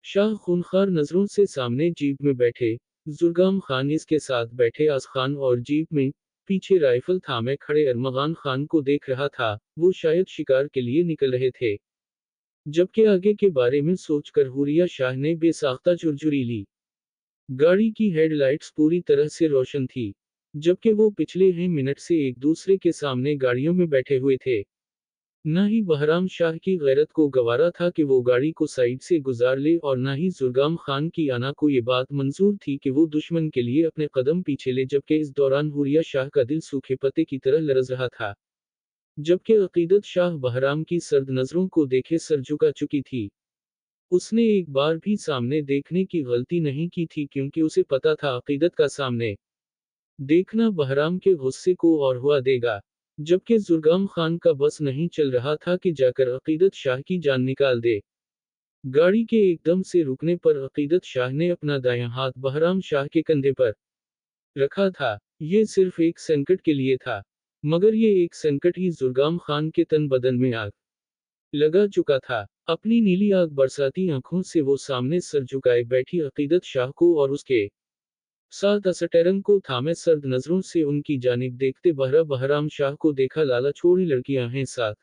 शाह खूनखार नजरों से सामने जीप में बैठे जुर्गाम खान इसके साथ बैठे आस खान और जीप में पीछे राइफल थामे खड़े अरमगान खान को देख रहा था। वो शायद शिकार के लिए निकल रहे थे। जबकि आगे के बारे में सोचकर हुरिया शाह ने बेसाख्ता चुरचुरी ली। गाड़ी की हेडलाइट्स पूरी तरह से रोशन थी, जबकि वो पिछले ही मिनट से एक दूसरे के सामने गाड़ियों में बैठे हुए थे। न ही बहराम शाह की गैरत को गवारा था कि वो गाड़ी को साइड से गुजार ले, और न ही जुर्गाम खान की आना को ये बात मंजूर थी कि वो दुश्मन के लिए अपने कदम पीछे ले। जबकि इस दौरान हुरिया शाह का दिल सूखे पत्ते की तरह लरज रहा था। जबकि अकीदत शाह बहराम की सर्द नजरों को देखे सर झुका चुकी थी। उसने एक बार भी सामने देखने की गलती नहीं की थी, क्योंकि उसे पता था अकीदत का सामने देखना बहराम के गुस्से को और हुआ देगा। जबकि जुर्गाम खान का बस नहीं चल रहा था कि जाकर अकीदत शाह की जान निकाल दे। गाड़ी के एकदम से रुकने पर अकीदत शाह ने अपना दायां हाथ बहराम शाह के कंधे पर रखा था। ये सिर्फ एक संकट के लिए था, मगर ये एक संकट ही जुर्गाम खान के तन बदन में आग लगा चुका था। अपनी नीली आग बरसाती आंखों से वो सामने सर झुकाए बैठी अकीदत शाह को और उसके साथ असटरंग को थामे सर्द नजरों से उनकी जानिब देखते बहराम शाह को देखा। लाला छोड़ी लड़कियां हैं साथ,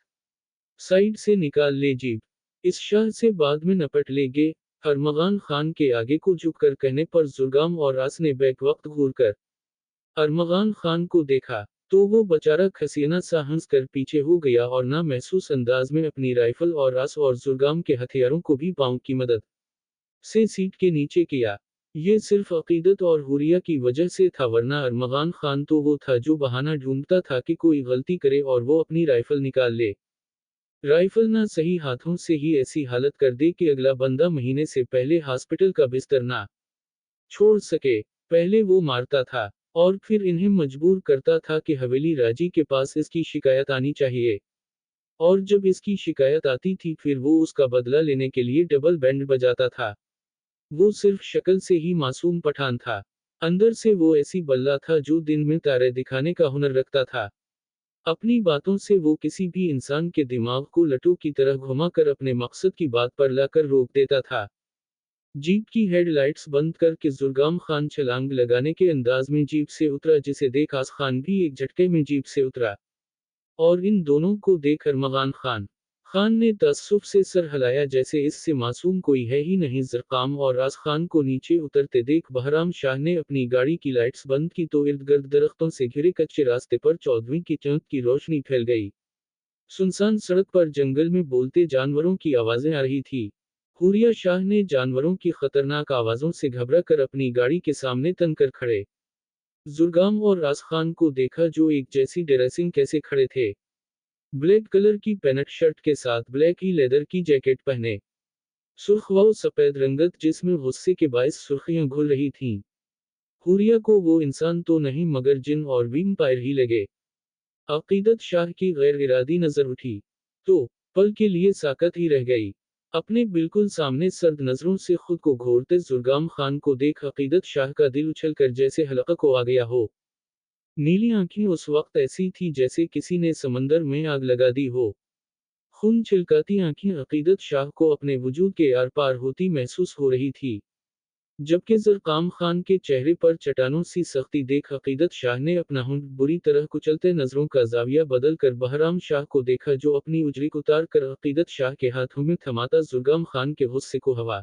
साइड से निकाल ले जीप, इस शाह से बाद में नपट लेंगे। अरमगान खान के आगे को झुककर कहने पर जुर्गाम और आस ने बैक वक्त घूर कर अरमगान खान को देखा, तो वो बेचारा खसीना सा हंस कर पीछे हो गया और ना महसूस अंदाज में अपनी राइफल और आस और जुर्गाम के हथियारों को भी पांव की मदद से सीट के नीचे किया। ये सिर्फ अकीदत और हुरिया की वजह से था, वरना अरमगान खान तो वो था जो बहाना ढूंढता था कि कोई गलती करे और वो अपनी राइफल निकाल ले। राइफल ना सही हाथों से ही ऐसी हालत कर दे कि अगला बंदा महीने से पहले हॉस्पिटल का बिस्तर ना छोड़ सके। पहले वो मारता था और फिर इन्हें मजबूर करता था कि हवेली राजी के पास इसकी शिकायत आनी चाहिए। और जब इसकी शिकायत आती थी, फिर वो उसका बदला लेने के लिए डबल बैंड बजाता था। वो सिर्फ शक्ल से ही मासूम पठान था, अंदर से वो ऐसी बल्ला था जो दिन में तारे दिखाने का हुनर रखता था। अपनी बातों से वो किसी भी इंसान के दिमाग को लट्टू की तरह घुमाकर अपने मकसद की बात पर लाकर रोक देता था। जीप की हेडलाइट्स बंद करके जुर्गाम खान छलांग लगाने के अंदाज में जीप से उतरा, जिसे देख आस खान भी एक झटके में जीप से उतरा। और इन दोनों को देख अरमगान खान ने तअस्सुफ से सर हिलाया, जैसे इससे मासूम कोई है ही नहीं। जरकाम और आस खान को नीचे उतरते देख बहराम शाह ने अपनी गाड़ी की लाइट्स बंद की, तो इर्द गिर्द दरख्तों से घिरे कच्चे रास्ते पर चौदहवीं की चमक की रोशनी फैल गई। सुनसान सड़क पर जंगल में बोलते जानवरों की आवाजें आ रही थी। हुरिया शाह ने जानवरों की खतरनाक आवाजों से घबरा कर अपनी गाड़ी के सामने तनकर खड़े जुर्गाम और आस खान को देखा, जो एक जैसी ड्रेसिंग कैसे खड़े थे। ब्लैक कलर की पेनट शर्ट के साथ ब्लैक ही लेदर की जैकेट पहने, सुर्ख व सफेद रंगत जिसमें गुस्से के बायस सुर्खियां घुल रही थीं। हुरिया को वो इंसान तो नहीं मगर जिन और वैम्पायर ही लगे। अकीदत शाह की गैर इरादी नजर उठी, तो पल के लिए साकत ही रह गई। अपने बिल्कुल सामने सर्द नजरों से खुद को घोरते जुर्गाम खान को देख अकीदत शाह का दिल उछल कर जैसे हलका को आ गया हो। नीली आंखें उस वक्त ऐसी थी जैसे किसी ने समंदर में आग लगा दी हो। खून छिलकाती आंखें अकीदत शाह को अपने वजूद के आर पार होती महसूस हो रही थी। जबकि जरकाम खान के चेहरे पर चट्टानों सी सख्ती देख अकीदत शाह ने अपना होंठ बुरी तरह कुचलते नजरों का जाविया बदल कर बहराम शाह को देखा, जो अपनी उजरी उतार कर अकीदत शाह के हाथों में थमाता जुर्गाम खान के गुस्से को हवा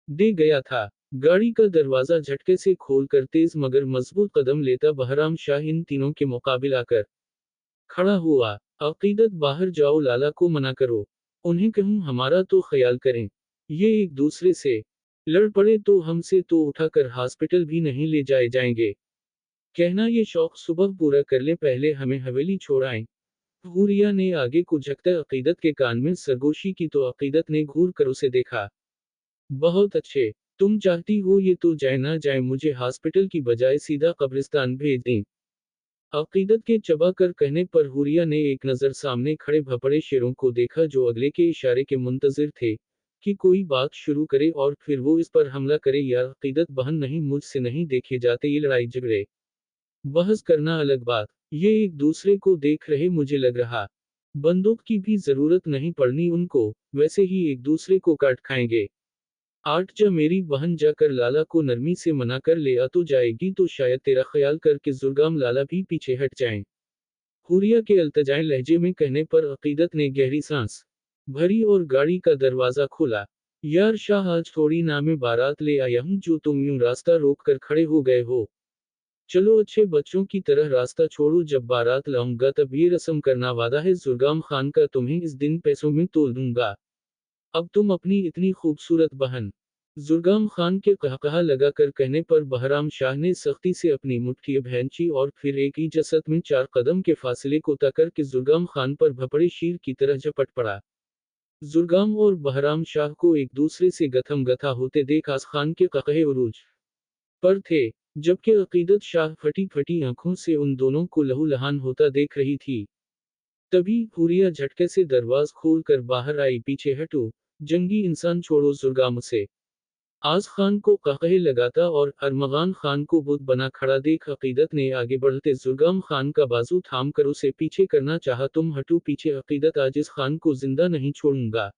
दे गया था। गाड़ी का दरवाजा झटके से खोलकर तेज मगर मजबूत कदम लेता बहराम शाह इन तीनों के मुकाबिल आकर खड़ा हुआ। अकीदत, बाहर जाओ, लाला को मना करो, उन्हें कहूं हमारा तो ख्याल करें। ये एक दूसरे से लड़ पड़े तो हमसे तो उठाकर हॉस्पिटल भी नहीं ले जाए जाएंगे। कहना ये शौक सुबह पूरा कर ले, पहले हमें हवेली छोड़ आए। हुरिया ने आगे को झकते अकीदत के कान में सरगोशी की, तो अकीदत ने घूर कर उसे देखा। बहुत अच्छे, तुम चाहती हो ये तो जाए ना जाए, मुझे हॉस्पिटल की बजाय सीधा कब्रिस्तान भेज दें। अकीदत के चबा कर कहने पर हुरिया ने एक नजर सामने खड़े भपड़े शेरों को देखा, जो अगले के इशारे के मुंतजिर थे कि कोई बात शुरू करे और फिर वो इस पर हमला करे। यार अकीदत बहन, नहीं, मुझसे नहीं देखे जाते ये लड़ाई झगड़े, बहस करना अलग बात। ये एक दूसरे को देख रहे, मुझे लग रहा बंदूक की भी जरूरत नहीं पड़नी उनको, वैसे ही एक दूसरे को काट खाएंगे। 8 जा मेरी बहन जाकर लाला को नरमी से मना कर ले आ तो जाएगी तो शायद तेरा ख्याल करके जुर्गाम लाला भी पीछे हट जाएं। हुरिया के अल्तजाए लहजे में कहने पर अकीदत ने गहरी सांस भरी और गाड़ी का दरवाजा खोला। यार शाह, आज थोड़ी ना मैं बारात ले आया हूँ जो तुम यूं रास्ता रोक कर खड़े हो गए हो। चलो अच्छे बच्चों की तरह रास्ता छोड़ो, जब बारात लाऊंगा तब ये रस्म करना, वादा है जुर्गाम खान का तुम्हें इस दिन पैसों में तोल दूंगा। अब तुम अपनी इतनी खूबसूरत बहन। जुर्गाम खान के कहकहा लगाकर कहने पर बहराम शाह ने सख्ती से अपनी मुट्ठी भैंची और फिर एक ही जसत में 4 कदम के फासले को तय करके जुर्गाम खान पर भपड़े शीर की तरह झपट पड़ा। जुर्गाम और बहराम शाह को एक दूसरे से गथम गथा होते देख आस खान के कहकहे उरूज पर थे, जबकि अकीदत शाह फटी फटी आंखों से उन दोनों को लहूलुहान होता देख रही थी। तभी हुरिया झटके से दरवाज खोल कर बाहर आई। पीछे हटो, जंगी इंसान, छोड़ो जुर्गाम उसे। आज खान को कहकहे लगाता और अरमगान खान को बुत बना खड़ा देख अकीदत ने आगे बढ़ते जुर्गाम खान का बाजू थाम कर उसे पीछे करना चाहा। तुम हटो पीछे अकीदत, आज इस खान को जिंदा नहीं छोड़ूंगा।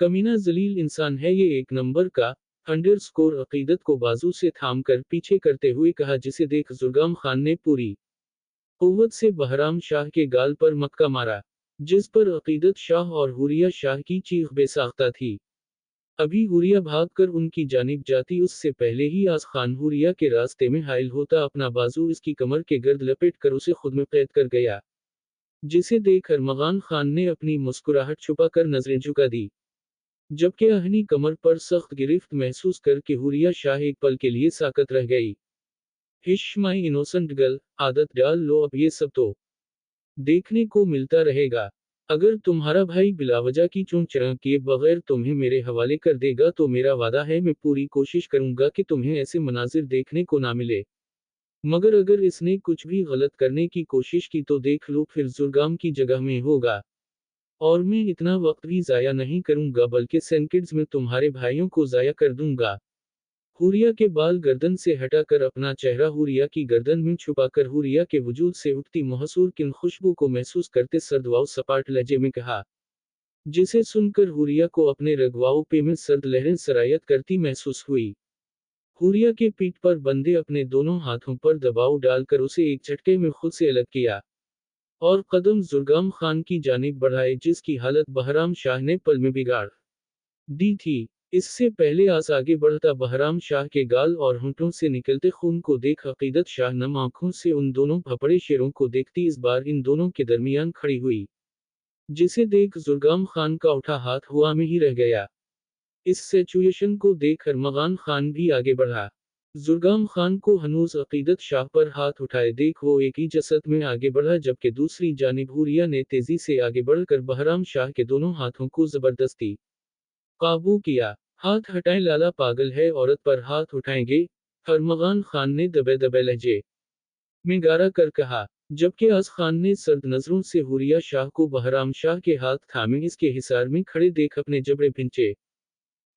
कमीना जलील इंसान है ये, एक नंबर का। अंडरस्कोर अकीदत को बाजू से थाम कर पीछे करते हुए कहा, जिसे देख जुर्गाम खान ने पूरी कुव्वत से बहराम शाह के गाल पर मक्का मारा, जिस पर अकीदत शाह और हुरिया शाह की चीख बेसाख्ता थी। अभी हुरिया भागकर उनकी जानिब जाती, उससे पहले ही आस खान हुरिया के रास्ते में हाइल होता अपना बाजू इसकी कमर के गर्द लपेट कर उसे खुद में कैद कर गया, जिसे देख अरमगान खान ने अपनी मुस्कुराहट छुपाकर नजरें झुका दी। जबकि अहनी कमर पर सख्त गिरफ्त महसूस करके हुरिया शाह एक पल के लिए साकत रह गई। हिश माई इनोसेंट गर्ल, आदत डाल लो, अब ये सब तो देखने को मिलता रहेगा। अगर तुम्हारा भाई बिलावजा की चोंच चढ़ा किए बगैर तुम्हें मेरे हवाले कर देगा तो मेरा वादा है मैं पूरी कोशिश करूंगा कि तुम्हें ऐसे मनाजिर देखने को ना मिले। मगर अगर इसने कुछ भी गलत करने की कोशिश की तो देख लो फिर जुर्गाम की जगह में होगा। और मैं इतना वक्त भी जाया नहीं करूंगा बल्कि सेंकिड्स में तुम्हारे भाइयों को जाया कर दूंगा। हुरिया के बाल गर्दन से हटाकर अपना चेहरा हुरिया की गर्दन में छुपाकर हुरिया के वजूद से उठती महसूर किन खुशबू को महसूस करते सर्दवाओ सपाट लहजे में कहा, जिसे सुनकर हुरिया को अपने रगवाओं पे में सर्द लहरें सरायत करती महसूस हुई। हुरिया के पीठ पर बंधे अपने दोनों हाथों पर दबाव डालकर उसे एक झटके में खुद से अलग किया और कदम जुर्गाम खान की जानिब बढ़ाए, जिसकी हालत बहराम शाह ने पल में बिगाड़ दी थी। इससे पहले आस आगे बढ़ता बहराम शाह के गाल और होंठों से निकलते खून को देख अकीदत शाह नम आंखों से उन दोनों भपड़े शेरों को देखती इस बार इन दोनों के दरमियान खड़ी हुई, जिसे देख जुर्गाम खान का उठा हाथ हुआ में ही रह गया। इस सिचुएशन को देख अरमगान खान भी आगे बढ़ा। जुर्गाम खान को हनूज अकीदत शाह पर हाथ उठाए देख वो एक ही जसत में आगे बढ़ा, जबकि दूसरी जानिब हुरिया ने तेजी से आगे बढ़कर बहराम शाह के दोनों हाथों को जबरदस्ती काबू किया। हाथ हटाएं, लाला पागल है, औरत पर हाथ उठाएंगे? अरमगान खान ने दबे दबे लहजे में गारा कर कहा, जबकि आस खान ने सर्द नजरों से हुरिया शाह को बहराम शाह के हाथ थामे इसके हिसार में खड़े देख अपने जबड़े भिंचे।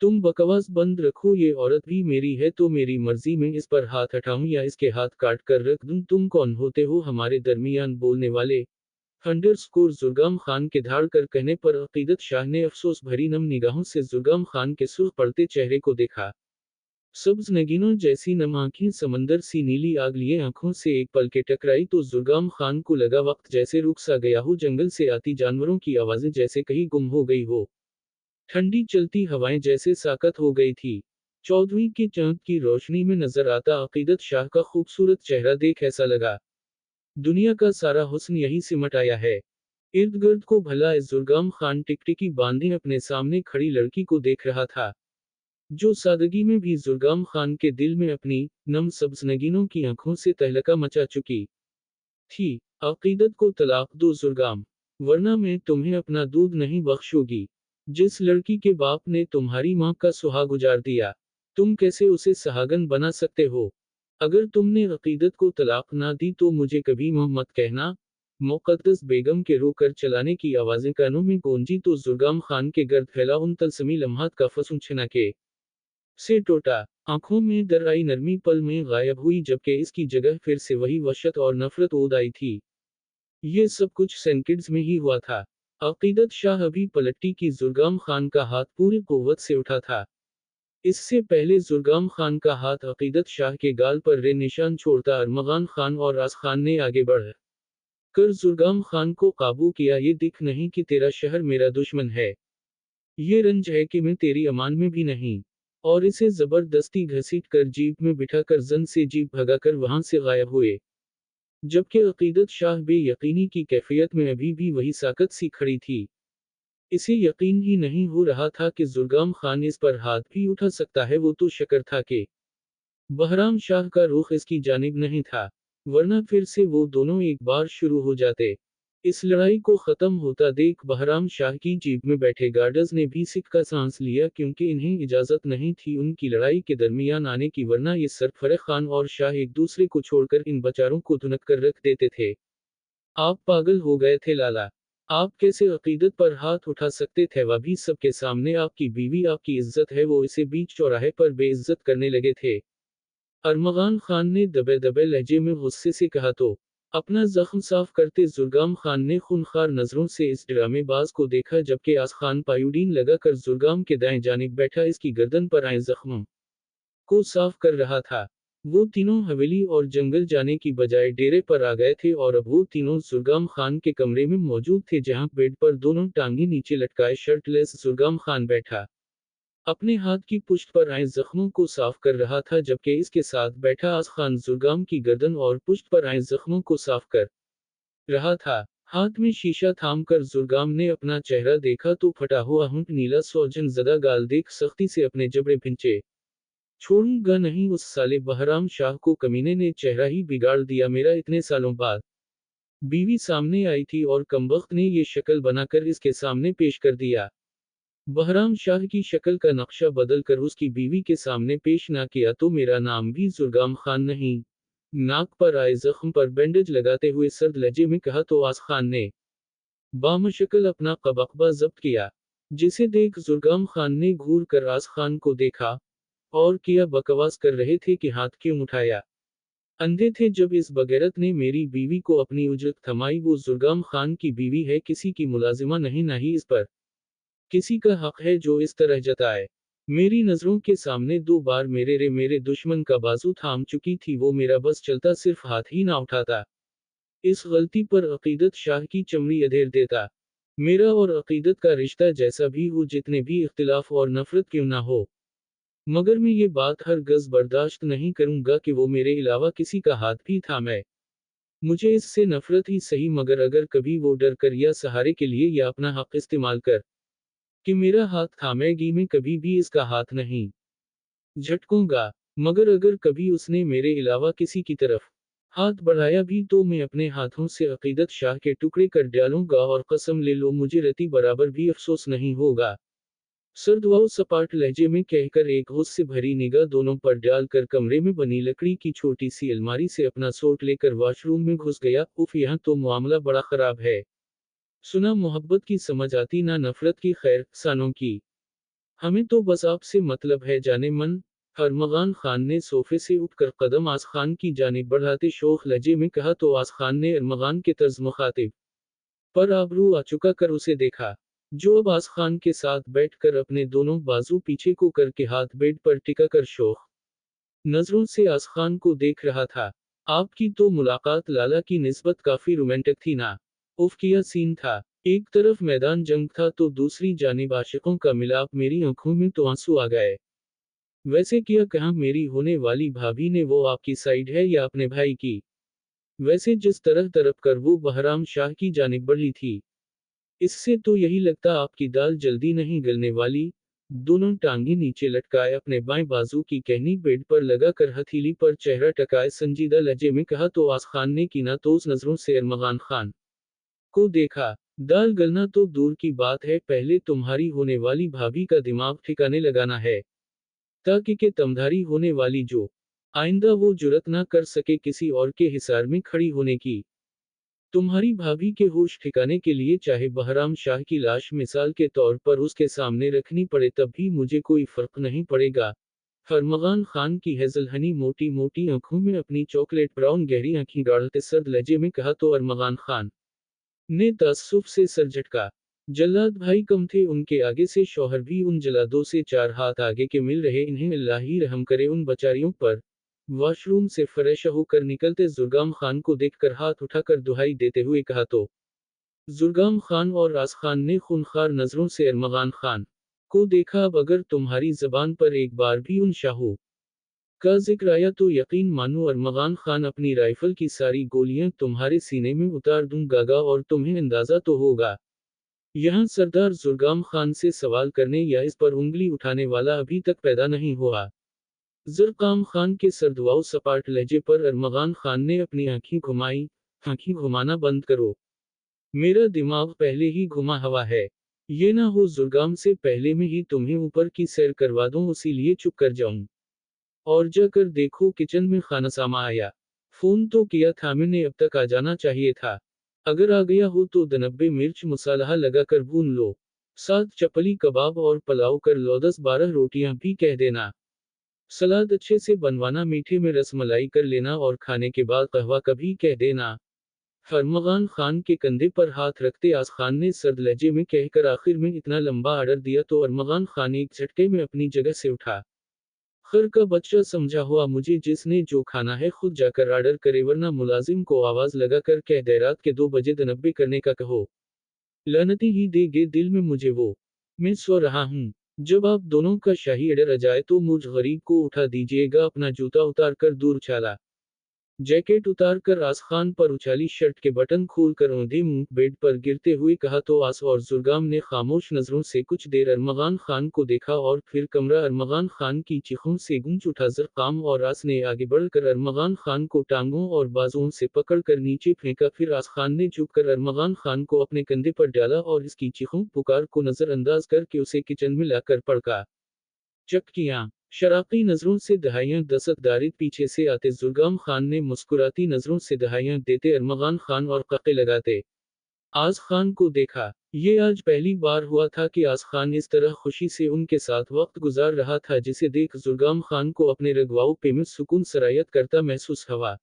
तुम बकवास बंद रखो, ये औरत भी मेरी है तो मेरी मर्जी में इस पर हाथ हटाऊं या इसके हाथ काट कर रख दूं। तुम कौन होते हो हमारे दरमियान बोलने वाले? अंडरस्कोर जुर्गाम खान के धाड़ कर कहने पर अकीदत शाह ने अफसोस भरी नम निगाहों से जुर्गाम खान के सुर्ख पड़ते चेहरे को देखा। सब्ज नगीनों जैसी नम आंखें समंदर सी नीली आग लिए आंखों से एक पल के टकराई तो जुर्गाम खान को लगा वक्त जैसे रुक सा गया हो, जंगल से आती जानवरों की आवाजें जैसे कहीं गुम हो गई हो, ठंडी चलती हवाएं जैसे साकत हो गई थी। चौदहवीं की चांद की रोशनी में नजर आता अकीदत शाह का खूबसूरत चेहरा देख ऐसा लगा दुनिया का सारा हुस्न यही सिमट आया है। इर्द गिर्द को भला इस जुर्गाम खान टिकटिकी बांधे अपने सामने खड़ी लड़की को देख रहा था, जो सादगी में भी जुर्गाम खान के दिल में अपनी नम सब्ज नगीनों की आंखों से तहलका मचा चुकी थी। अकीदत को तलाक दो जुर्गाम, वरना मैं तुम्हें अपना दूध नहीं बख्शूंगी। जिस लड़की के बाप ने तुम्हारी माँ का सुहाग उजाड़ दिया, तुम कैसे उसे सहागन बना सकते हो? अगर तुमने अकीदत को तलाक ना दी तो मुझे कभी माँ मत कहना। मुक़द्दस बेगम के रो कर चलाने की आवाजें कानों में गूंजी तो जुर्गाम खान के गर्द फैला उन तलसमी लम्हात का फसूं छना के से टूटा। आंखों में दर आई नरमी पल में गायब हुई, जबकि इसकी जगह फिर से वही वहशत और नफरत ओद आई थी। ये सब कुछ सेंकिड्स में ही हुआ था। अकीदत शाह अभी पलटी कि जुर्गाम खान का हाथ पूरी कुव्वत से उठा था। इससे पहले जुर्गाम खान का हाथ अकीदत शाह के गाल पर रे निशान छोड़ता अरमगान खान और आस खान ने आगे बढ़ कर जुर्गाम खान को काबू किया। ये दिख नहीं कि तेरा शहर मेरा दुश्मन है, ये रंज है कि मैं तेरी अमान में भी नहीं। और इसे जबरदस्ती घसीट कर जीप में बिठाकर जन से जीप भगाकर वहां से गायब हुए। जबकि अकीदत शाह बेयकीनी की कैफियत में अभी भी वही साकत सी खड़ी थी। इसे यकीन ही नहीं हो रहा था कि जुर्गाम खान इस पर हाथ भी उठा सकता है। वो तो शक्र था कि बहराम शाह का रुख इसकी जानिब नहीं था, वरना फिर से वो दोनों एक बार शुरू हो जाते। इस लड़ाई को खत्म होता देख बहराम शाह की जीप में बैठे गार्डर्स ने भी सिक का सांस लिया, क्योंकि इन्हें इजाजत नहीं थी उनकी लड़ाई के दरमियान आने की, वरना ये सरफराज खान और शाह एक दूसरे को छोड़कर इन बेचारों को धुनक कर रख देते थे। आप पागल हो गए थे लाला, आप कैसे अकीदत पर हाथ उठा सकते थे? वह भी सबके सामने, आपकी बीवी आपकी इज्जत है। वो इसे बीच चौराहे पर बेइज्जत करने लगे थे। अरमगान खान ने दबे दबे लहजे में गुस्से से कहा। तो अपना जख्म साफ करते जुर्गाम खान ने खूनखार नजरों से इस ड्रामेबाज को देखा, जबकि आस खान पायुडीन लगाकर जुर्गाम के दाएं जानिब बैठा इसकी गर्दन पर आए जख्मों को साफ कर रहा था। वो तीनों हवेली और जंगल जाने की बजाय डेरे पर आ गए थे, और अब वो तीनों जुर्गाम खान के कमरे में मौजूद थे, जहां बेड पर दोनों टांगी नीचे लटकाए शर्टलेस जुर्गाम खान बैठा अपने हाथ की पुष्ट पर आए जख्मों को साफ कर रहा था, जबकि इसके साथ बैठा आस खान जुर्गाम की गर्दन और पुष्ट पर आए जख्मों को साफ कर रहा था। हाथ में शीशा थाम कर जुर्गाम ने अपना चेहरा देखा तो फटा हुआ होंठ, नीला सौजन जदा गाल देख सख्ती से अपने जबड़े भिंचे। छोड़ूंगा नहीं उस साले बहराम शाह को, कमीने ने चेहरा ही बिगाड़ दिया मेरा। इतने सालों बाद बीवी सामने आई थी और कमबख्त ने ये शक्ल बनाकर इसके सामने पेश कर दिया। बहराम शाह की शक्ल का नक्शा बदल कर उसकी बीवी के सामने पेश ना किया तो मेरा नाम भी जुर्गाम खान नहीं। नाक पर आए जख्म पर बैंडेज लगाते हुए सर्द लहजे में कहा तो आस खान ने बामशक्ल अपना कबख्बा जब्त किया, जिसे देख जुर्गाम खान ने घूर कर आस खान को देखा और किया बकवास कर रहे थे कि हाथ क्यों उठाया? अंधे थे जब इस बगैरत ने मेरी बीवी को अपनी उजरत थमाई। वो जुर्गाम खान की बीवी है, किसी की मुलाजिमा नहीं, ना ही इस पर किसी का हक है जो इस तरह जताए। मेरी नजरों के सामने दो बार मेरे दुश्मन का बाजू थाम चुकी थी, वो मेरा बस चलता सिर्फ हाथ ही ना उठाता। इस गलती पर अकीदत शाह की चमड़ी अधेर देता। मेरा और अकीदत का रिश्ता जैसा भी हो, जितने भी इख्तिलाफ और नफरत क्यों ना हो, मगर मैं ये बात हरगज बर्दाश्त नहीं करूंगा कि वो मेरे अलावा किसी का हाथ भी थामे। मुझे इससे नफरत ही सही, मगर अगर कभी वो डर कर या सहारे के लिए या अपना हक इस्तेमाल कर कि मेरा हाथ थामेगी, मैं कभी भी इसका हाथ नहीं झटकूंगा। मगर अगर कभी उसने मेरे अलावा किसी की तरफ हाथ बढ़ाया भी तो मैं अपने हाथों से अकीदत शाह के टुकड़े कर डालूंगा, और कसम ले लो मुझे रति बराबर भी अफसोस नहीं होगा। सर्द व सपाट लहजे में कहकर एक गुस्से भरी निगाह दोनों पर डालकर कमरे में बनी लकड़ी की छोटी सी अलमारी से अपना सूट लेकर वॉशरूम में घुस गया। उफ, यहाँ तो मामला बड़ा खराब है। सुना मोहब्बत की समझ आती ना नफरत की, खैर सानों की, हमें तो बस आपसे मतलब है जाने मन। अरमगान खान ने सोफे से उठकर कदम आस खान की जानिब बढ़ाते शोख लहजे में कहा तो आस खान ने अरमगान के तर्ज मुखातिब पर आबरू आ चुका कर उसे देखा, जो अब आस खान के साथ बैठकर अपने दोनों बाजू पीछे को करके हाथ बेड पर टिका कर शोख नजरों से आस खान को देख रहा था। आपकी तो मुलाकात लाला की निस्बत काफी रोमांटिक थी ना? उफ, किया सीन था। एक तरफ मैदान जंग था तो दूसरी जानिब आशिकों का मिलाप। मेरी आंखों में तो आंसू आ गए। वैसे क्या कहा मेरी होने वाली भाभी ने, वो आपकी साइड है या अपने भाई की? वैसे जिस तरह तरफ कर वो बहराम शाह की जानिब बढ़ी थी, इससे तो यही लगता आपकी दाल जल्दी नहीं गलने वाली। दोनों टांगी नीचे लटकाए अपने बाएं बाजू की कहनी बेड पर लगाकर हथेली पर चेहरा टकाए संजीदा लहजे में कहा तो आस खान ने कीना तो उस नजरों से अरमगान खान को देखा। दाल गलना तो दूर की बात है, पहले तुम्हारी होने वाली भाभी का दिमाग ठिकाने लगाना है, ताकि के तमधारी होने वाली जो आइंदा वो जुरत ना कर सके किसी और के हिसार में खड़ी होने की। तुम्हारी भाभी के होश ठिकाने के लिए चाहे बहराम शाह की लाश मिसाल के तौर पर उसके सामने रखनी पड़े, तब भी मुझे कोई फर्क नहीं पड़ेगा। अरमगान खान की हेजलहनी मोटी मोटी आंखों में अपनी चॉकलेट ब्राउन गहरी आंखें डालते सर्द लहजे में कहा तो अरमगान खान ने ताज्जुब से सर झटका। जल्लाद भाई कम थे उनके आगे से शौहर भी उन जल्लादों से 4 हाथ आगे के मिल रहे इन्हें अल्लाह ही रहम करे उन बेचारियों पर। वॉशरूम से फ्रेश होकर निकलते जुर्गाम खान को देखकर हाथ उठाकर दुहाई देते हुए कहा तो जुर्गाम खान और आस खान ने खूनखार नजरों से अरमगान खान को देखा। अब अगर तुम्हारी जबान पर एक बार भी उन शाहू का जिक्र आया तो यकीन मानो अरमगान खान अपनी राइफल की सारी गोलियां तुम्हारे सीने में उतार दूंगा और तुम्हें अंदाजा तो होगा। यहाँ सरदार जुर्गाम खान से सवाल करने या इस पर उंगली उठाने वाला अभी तक पैदा नहीं हुआ। जुर्गाम खान के सर्दवाओ सपाट लहजे पर अरमगान खान ने अपनी आंखें घुमाई। आंखें घुमाना बंद करो, मेरा दिमाग पहले ही घुमा हुआ है। ये ना हो जुर्गाम से पहले में ही तुम्हें ऊपर की सैर करवा दूं इसीलिए चुप कर जाऊं। और जाकर देखो किचन में खानासामा आया। फोन तो किया था मैंने, अब तक आ जाना चाहिए था। अगर आ गया हो तो 90 मिर्च मसाला लगाकर भून लो। साथ चपली कबाब और पुलाव कर लो, 10-12 रोटियां भी कह देना। सलाद अच्छे से बनवाना, मीठे में रसमलाई कर लेना और खाने के बाद कहवा कभी कह देना। अरमगान खान के कंधे पर हाथ रखते आस खान ने सर्द लहजे में कहकर आखिर में इतना लंबा आर्डर दिया तो अरमगान खान एक झटके में अपनी जगह से उठा। खर का बच्चा समझा हुआ मुझे, जिसने जो खाना है खुद जाकर ऑर्डर करे वरना मुलाजिम को आवाज लगाकर कह दे रात के 2 बजे 90 करने का कहो। लानती ही देगे दिल में मुझे वो। मैं सो रहा हूँ। जब आप दोनों का शाही ऑर्डर आ जाए तो मुझ गरीब को उठा दीजिएगा। अपना जूता उतार कर दूर उछाला, जैकेट उतार कर आस खान पर उछाली, शर्ट के बटन खोल कर औंधे मुंह बेड पर गिरते हुए कहा तो आस और जुर्गाम ने खामोश नजरों से कुछ देर अरमगान खान को देखा और फिर कमरा अरमगान खान की चीखों से गूंज उठा। जुर्गाम और आस ने आगे बढ़कर अरमगान खान को टांगों और बाजुओं से पकड़कर नीचे फेंका। फिर आस खान ने झुककर अरमगान खान को अपने कंधे पर डाला और इसकी चीखों पुकार को नजरअंदाज करके उसे किचन में लाकर पड़का। चटकियां, शराबी नजरों से दहाइयां दस्तक दारिद पीछे से आते जुर्गाम खान ने मुस्कुराती नजरों से दहाइयां देते अरमगान खान और कक्के लगाते आज खान को देखा। ये आज पहली बार हुआ था कि आज खान इस तरह खुशी से उनके साथ वक्त गुजार रहा था, जिसे देख जुर्गाम खान को अपने रगवाओं पे में सुकून सरायत करता महसूस हुआ।